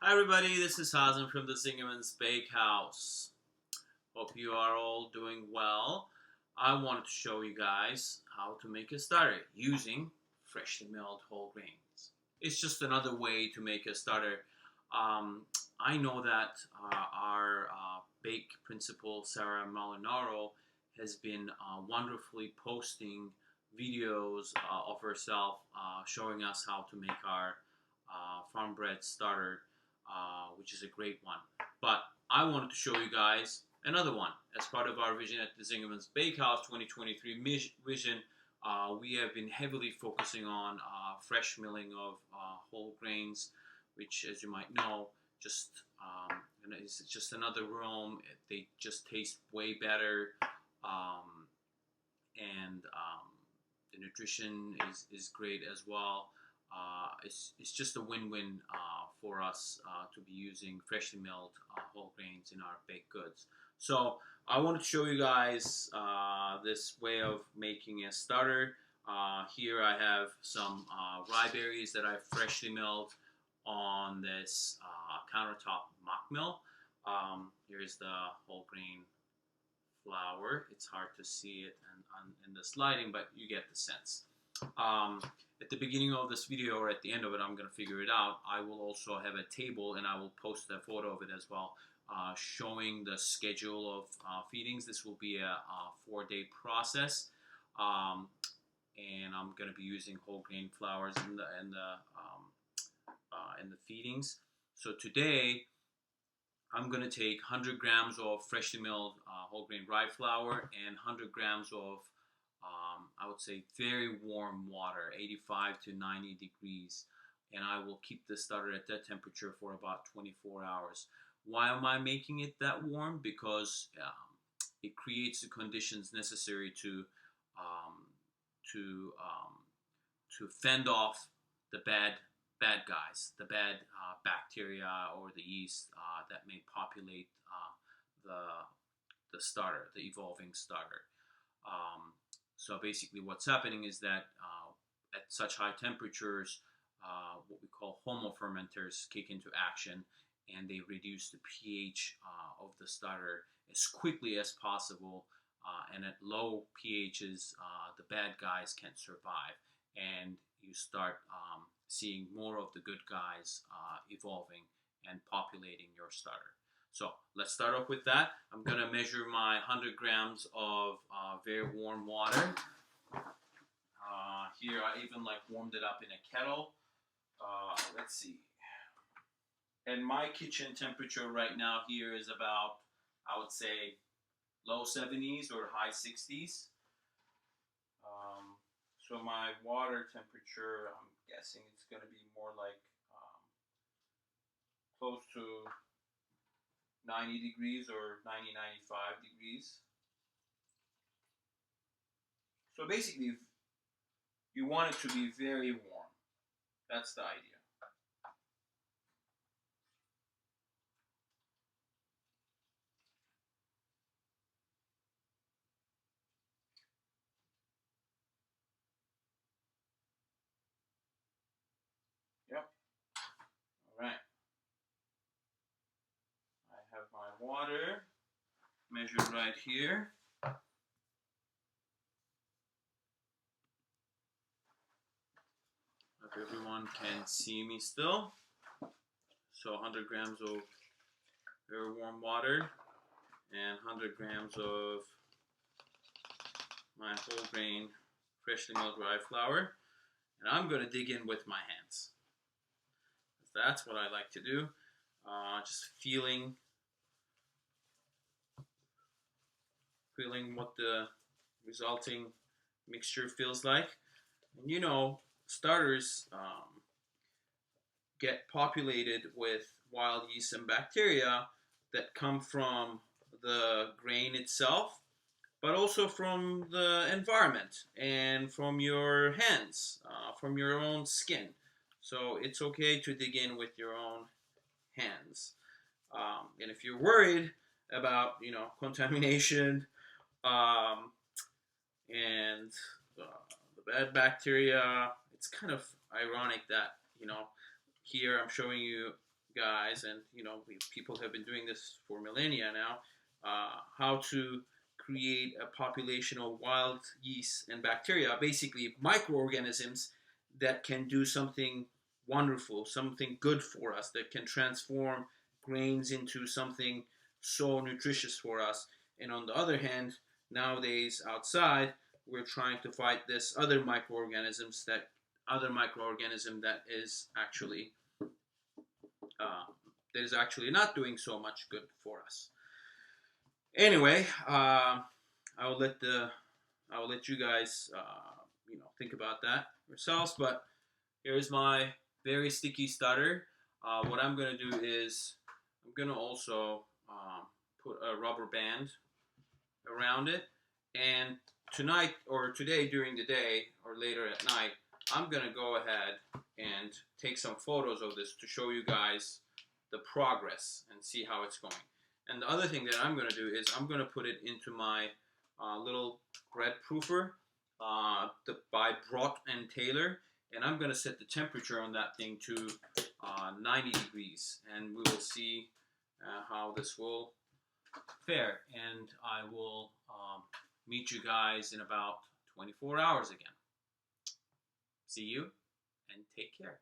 Hi everybody, this is Hazem from the Zingerman's Bakehouse. Hope you are all doing well. I wanted to show you guys how to make a starter using freshly milled whole grains. It's just another way to make a starter. I know that our bake principal, Sarah Molinaro, has been wonderfully posting videos of herself showing us how to make our farm bread starter, which is a great one. But I wanted to show you guys another one as part of our vision at the Zingerman's Bakehouse 2023 vision. We have been heavily focusing on fresh milling of whole grains, which, as you might know, just it's just another realm. They just taste way better, and the nutrition is great as well. It's just a win-win for us to be using freshly milled whole grains in our baked goods. So I want to show you guys this way of making a starter. Here I have some rye berries that I freshly milled on this countertop mock mill. Here's the whole grain flour. It's hard to see it in this lighting, but you get the sense. At the beginning of this video, or at the end of it, I'm going to figure it out. I will also have a table, and I will post a photo of it as well, showing the schedule of feedings. This will be a 4-day process, and I'm going to be using whole grain flours in the feedings. So today, I'm going to take 100 grams of freshly milled whole grain rye flour and 100 grams of I would say very warm water, 85 to 90 degrees, and I will keep the starter at that temperature for about 24 hours. Why am I making it that warm? Because it creates the conditions necessary to fend off the bad guys, the bad bacteria or the yeast that may populate the starter, the evolving starter. So basically what's happening is that at such high temperatures, what we call homofermenters kick into action, and they reduce the pH of the starter as quickly as possible. And at low pHs, the bad guys can't survive, and you start seeing more of the good guys evolving and populating your starter. So let's start off with that. I'm going to measure my 100 grams of very warm water. Here I even warmed it up in a kettle. Let's see. And my kitchen temperature right now here is about, I would say, low 70s or high 60s. So my water temperature, I'm guessing it's going to be more like close to 90 degrees or 95 degrees. So basically, you want it to be very warm. That's the idea. Yep. All right. I have my water measured right here. Hope everyone can see me still. So 100 grams of very warm water and 100 grams of my whole grain freshly milled rye flour. And I'm going to dig in with my hands. That's what I like to do. Just feeling what the resulting mixture feels like. And you know, starters get populated with wild yeast and bacteria that come from the grain itself, but also from the environment and from your hands, from your own skin. So it's okay to dig in with your own hands. And if you're worried about, contamination and the bad bacteria, it's kind of ironic that, here I'm showing you guys, and people have been doing this for millennia now, how to create a population of wild yeast and bacteria, basically microorganisms that can do something wonderful, something good for us, that can transform grains into something so nutritious for us. And on the other hand, nowadays outside, we're trying to fight this other microorganism that is actually not doing so much good for us. Anyway, I will let you guys think about that yourselves. But here's my very sticky starter. What I'm gonna do is I'm gonna also put a rubber band around it, and tonight or today during the day or later at night, I'm gonna go ahead and take some photos of this to show you guys the progress and see how it's going. And the other thing that I'm gonna do is I'm gonna put it into my little bread proofer by Brott and Taylor, and I'm gonna set the temperature on that thing to 90 degrees, and we will see how this will fare. And I will meet you guys in about 24 hours again. See you, and take care.